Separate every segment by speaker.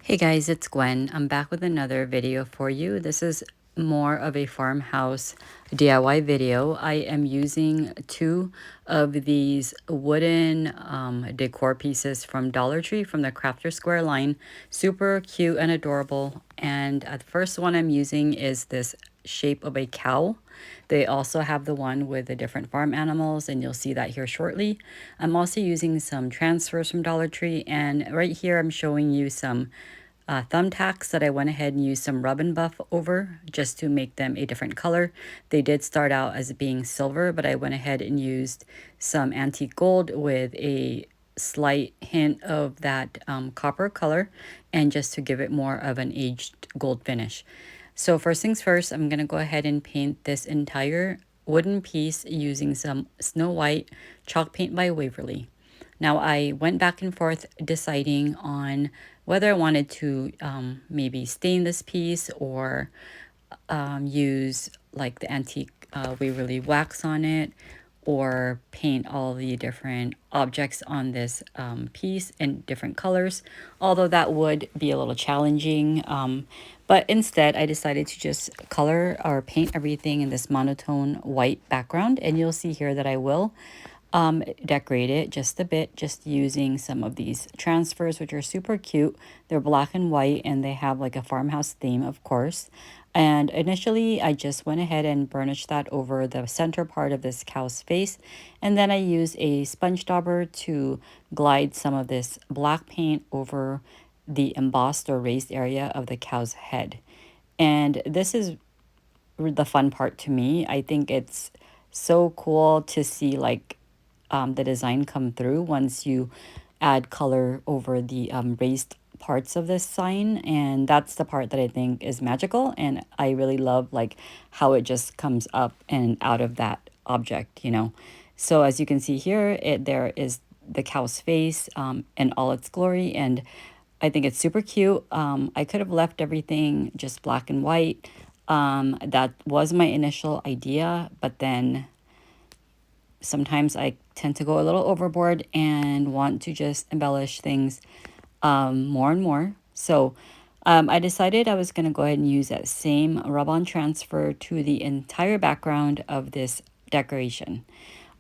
Speaker 1: Hey guys, it's Gwen. I'm back with another video for you. This is more of a farmhouse DIY video. I am using two of these wooden decor pieces from Dollar Tree from the Crafter Square line. Super cute and adorable. And the first one I'm using is this shape of a cow. They also have the one with the different farm animals, and you'll see that here shortly. I'm also using some transfers from Dollar Tree, and right here I'm showing you some thumbtacks that I went ahead and used some rub and buff over just to make them a different color. They did start out as being silver, but I went ahead and used some antique gold with a slight hint of that copper color, and just to give it more of an aged gold finish. So first things first, I'm going to go ahead and paint this entire wooden piece using some Snow White chalk paint by Waverly. Now I went back and forth deciding on whether I wanted to maybe stain this piece or use like the antique Waverly wax on it, or paint all the different objects on this piece in different colors, although that would be a little challenging. But instead, I decided to just color or paint everything in this monotone white background, and you'll see here that I will decorate it just a bit, just using some of these transfers, which are super cute. They're black and white, and they have like a farmhouse theme, of course. And initially I just went ahead and burnished that over the center part of this cow's face, and then I used a sponge dauber to glide some of this black paint over the embossed or raised area of the cow's head. And this is the fun part to me. I think it's so cool to see like the design come through once you add color over the raised parts of this sign. And that's the part that I think is magical, and I really love like how it just comes up and out of that object. So as you can see here, there is the cow's face in all its glory, and I think it's super cute. I could have left everything just black and white. That was my initial idea, but then sometimes I tend to go a little overboard and want to just embellish things more and more. So I decided I was going to go ahead and use that same rub-on transfer to the entire background of this decoration.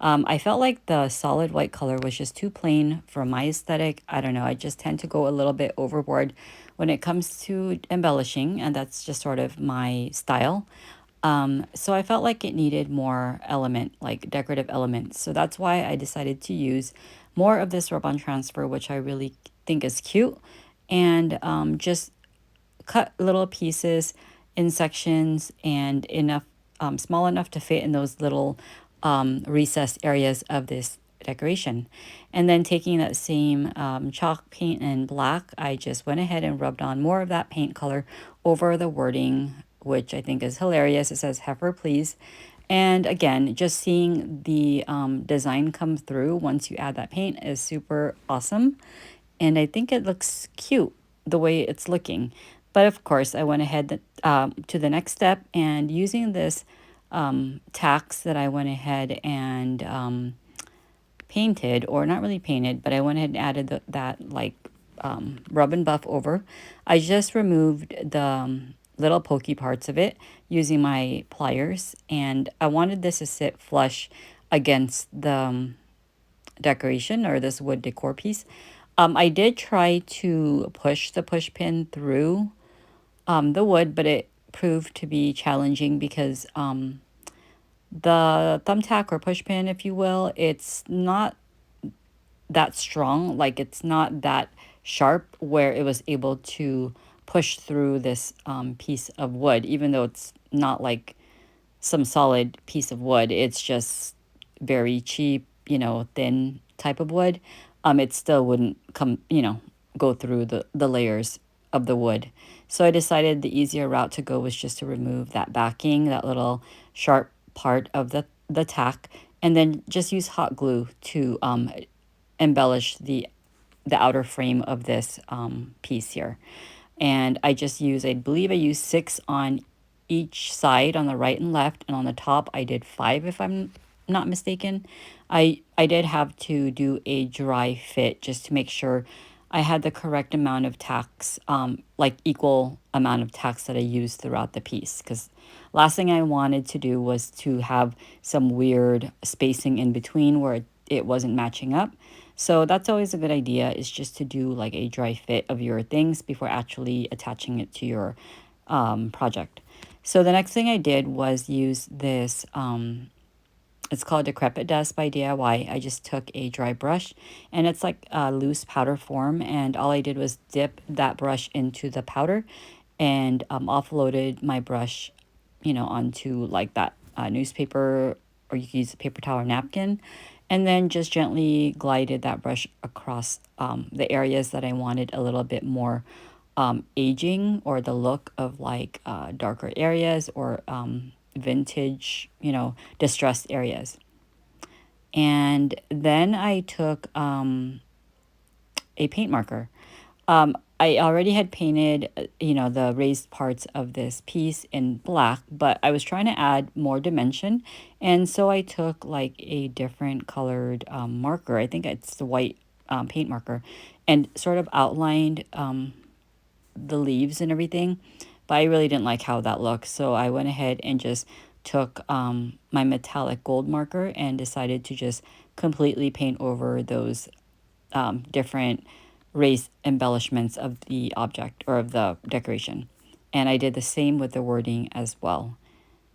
Speaker 1: I felt like the solid white color was just too plain for my aesthetic. I don't know, I just tend to go a little bit overboard when it comes to embellishing, and that's just sort of my style. So I felt like it needed more element, like decorative elements. So that's why I decided to use more of this rub-on transfer, which I really think is cute, and just cut little pieces in sections and enough, small enough to fit in those little recessed areas of this decoration. And then taking that same chalk paint in black, I just went ahead and rubbed on more of that paint color over the wording, which I think is hilarious. It says "Heifer, please." And again, just seeing the design come through once you add that paint is super awesome. And I think it looks cute the way it's looking. But of course, I went ahead to the next step, and using this tacks that I went ahead and painted, or not really painted, but I went ahead and added that like rub and buff over. I just removed the little pokey parts of it using my pliers, and I wanted this to sit flush against the decoration, or this wood decor piece. I did try to push the push pin through the wood, but it proved to be challenging because the thumbtack or push pin, if you will, it's not that strong. Like, it's not that sharp where it was able to push through this piece of wood, even though it's not like some solid piece of wood. It's just very cheap, thin type of wood. It still wouldn't go through the layers of the wood. So I decided the easier route to go was just to remove that backing, that little sharp part of the tack, and then just use hot glue to embellish the outer frame of this piece here. And I believe I used 6 on each side, on the right and left, and on the top I did 5, if I'm not mistaken. I did have to do a dry fit just to make sure I had the correct amount of tacks, like equal amount of tacks that I used throughout the piece. Because last thing I wanted to do was to have some weird spacing in between where it wasn't matching up. So that's always a good idea, is just to do like a dry fit of your things before actually attaching it to your project. So the next thing I did was use this, it's called Decrepit Dust by DIY. I just took a dry brush, and it's like a loose powder form, and all I did was dip that brush into the powder and offloaded my brush, onto like that newspaper, or you can use a paper towel or napkin, and then just gently glided that brush across the areas that I wanted a little bit more aging, or the look of like darker areas, or vintage, distressed areas. And then I took a paint marker. I already had painted, the raised parts of this piece in black, but I was trying to add more dimension. And so I took like a different colored marker. I think it's the white paint marker, and sort of outlined the leaves and everything. But I really didn't like how that looked. So I went ahead and just took my metallic gold marker and decided to just completely paint over those different raised embellishments of the object, or of the decoration. And I did the same with the wording as well.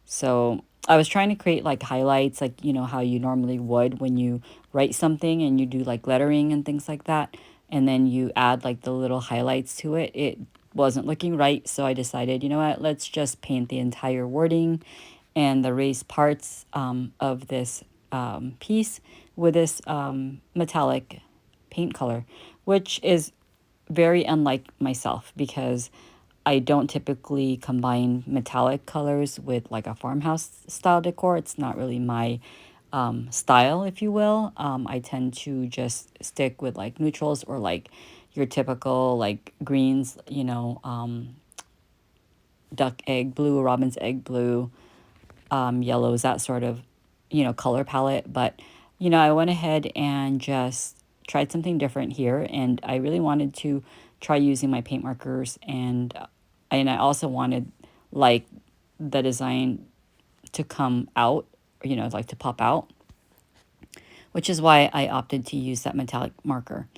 Speaker 1: So I was trying to create like highlights, like, how you normally would when you write something and you do like lettering and things like that. And then you add like the little highlights to it. It wasn't looking right. So I decided, you know what, let's just paint the entire wording and the raised parts of this piece with this metallic paint color, which is very unlike myself, because I don't typically combine metallic colors with like a farmhouse style decor. It's not really my style, if you will. I tend to just stick with like neutrals, or like your typical like greens, duck egg blue, robin's egg blue, yellows, that sort of, color palette. But, I went ahead and just tried something different here, and I really wanted to try using my paint markers, and I also wanted like the design to come out, like to pop out, which is why I opted to use that metallic marker.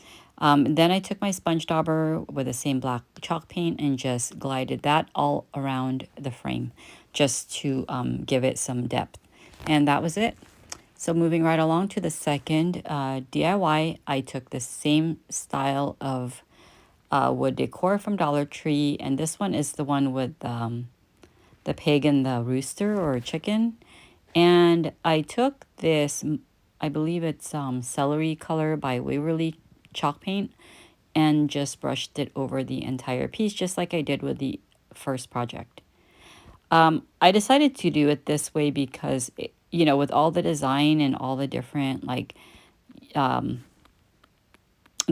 Speaker 1: Then I took my sponge dauber with the same black chalk paint and just glided that all around the frame, just to give it some depth. And that was it. So moving right along to the second DIY, I took the same style of wood decor from Dollar Tree, and this one is the one with the pig and the rooster, or chicken. And I took this, I believe it's celery color by Waverly chalk paint, and just brushed it over the entire piece, just like I did with the first project. I decided to do it this way because, with all the design and all the different, like, the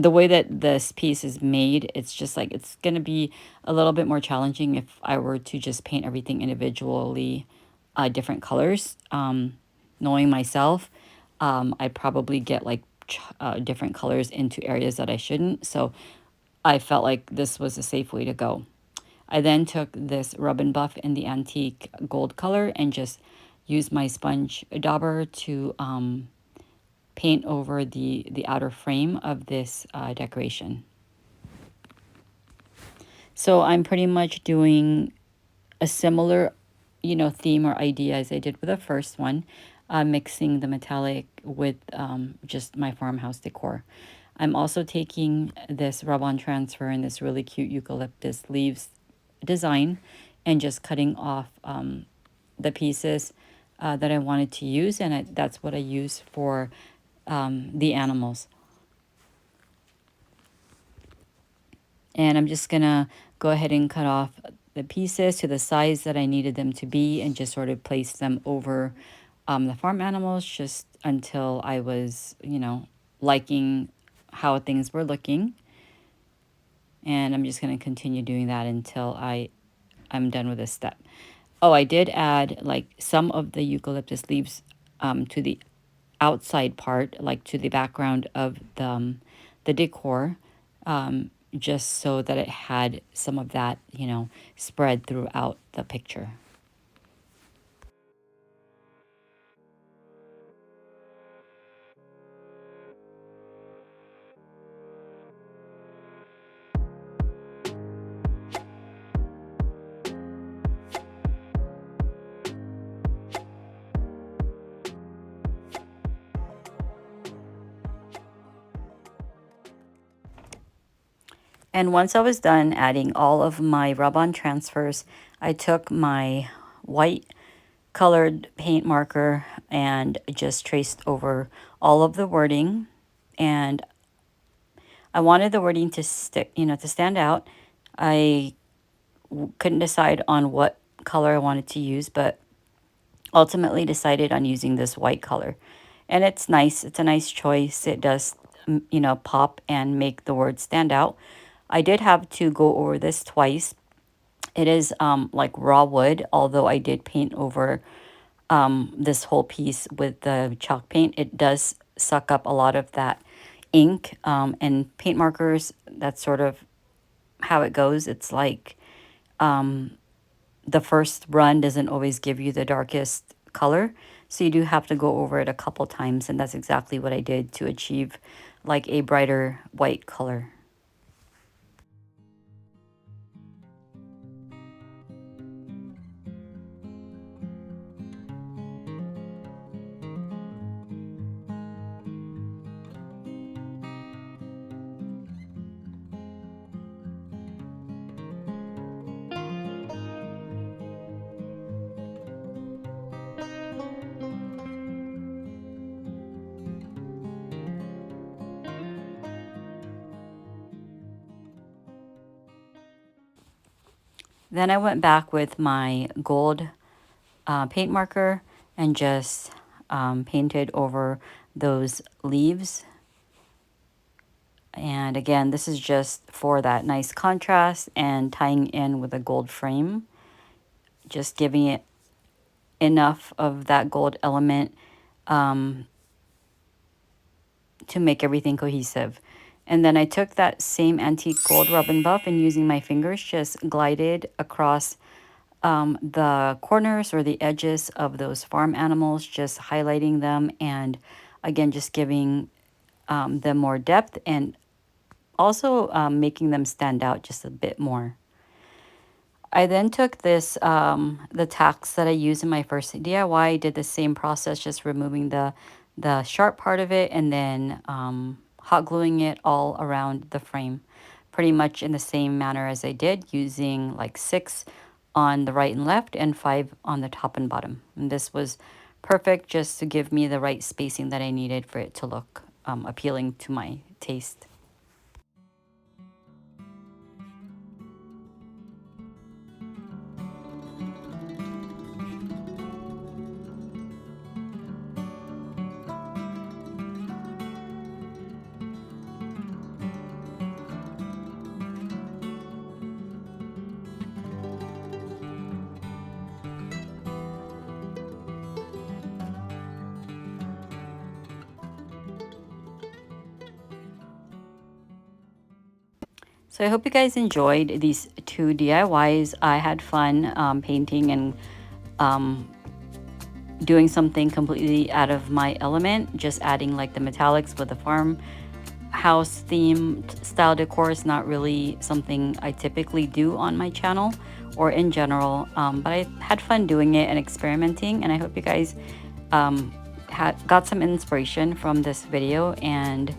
Speaker 1: way that this piece is made, it's just like, it's going to be a little bit more challenging if I were to just paint everything individually, different colors. Knowing myself, I'd probably get like different colors into areas that I shouldn't. So I felt like this was a safe way to go. I then took this Rub and Buff in the antique gold color and just used my sponge dauber to paint over the outer frame of this decoration. So I'm pretty much doing a similar, theme or idea as I did with the first one, mixing the metallic with just my farmhouse decor. I'm also taking this rub-on transfer and this really cute eucalyptus leaves design, and just cutting off the pieces that I wanted to use, and that's what I use for the animals. And I'm just gonna go ahead and cut off the pieces to the size that I needed them to be, and just sort of place them over the farm animals, just until I was, liking how things were looking. And I'm just going to continue doing that until I'm done with this step. Oh, I did add like some of the eucalyptus leaves to the outside part, like to the background of the decor. just so that it had some of that, you know, spread throughout the picture. And once I was done adding all of my rub-on transfers, I took my white colored paint marker and just traced over all of the wording. And I wanted the wording to stick, you know, to stand out. I couldn't decide on what color I wanted to use, but ultimately decided on using this white color. And it's nice. It's a nice choice. It does, you know, pop and make the word stand out. I did have to go over this twice. It is like raw wood, although I did paint over this whole piece with the chalk paint. It does suck up a lot of that ink, and paint markers. That's sort of how it goes. It's like the first run doesn't always give you the darkest color. So you do have to go over it a couple times, and that's exactly what I did to achieve like a brighter white color. Then I went back with my gold paint marker and just painted over those leaves. And again, this is just for that nice contrast and tying in with a gold frame, just giving it enough of that gold element to make everything cohesive. And then I took that same antique gold rub and buff and using my fingers just glided across the corners or the edges of those farm animals, just highlighting them and again, just giving them more depth and also making them stand out just a bit more. I then took this, the tacks that I used in my first DIY, did the same process, just removing the sharp part of it and then hot gluing it all around the frame. Pretty much in the same manner as I did, using like 6 on the right and left and 5 on the top and bottom. And this was perfect just to give me the right spacing that I needed for it to look appealing to my taste. So I hope you guys enjoyed these 2 DIYs. I had fun painting and doing something completely out of my element, just adding like the metallics with the farmhouse theme style decor is not really something I typically do on my channel or in general, but I had fun doing it and experimenting, and I hope you guys got some inspiration from this video and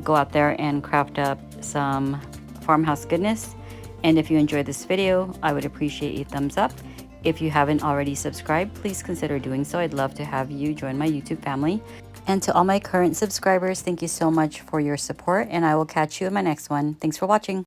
Speaker 1: go out there and craft up some farmhouse goodness. And if you enjoyed this video, I would appreciate a thumbs up. If you haven't already subscribed, please consider doing so. I'd love to have you join my YouTube family. And to all my current subscribers, thank you so much for your support, and I will catch you in my next one. Thanks for watching.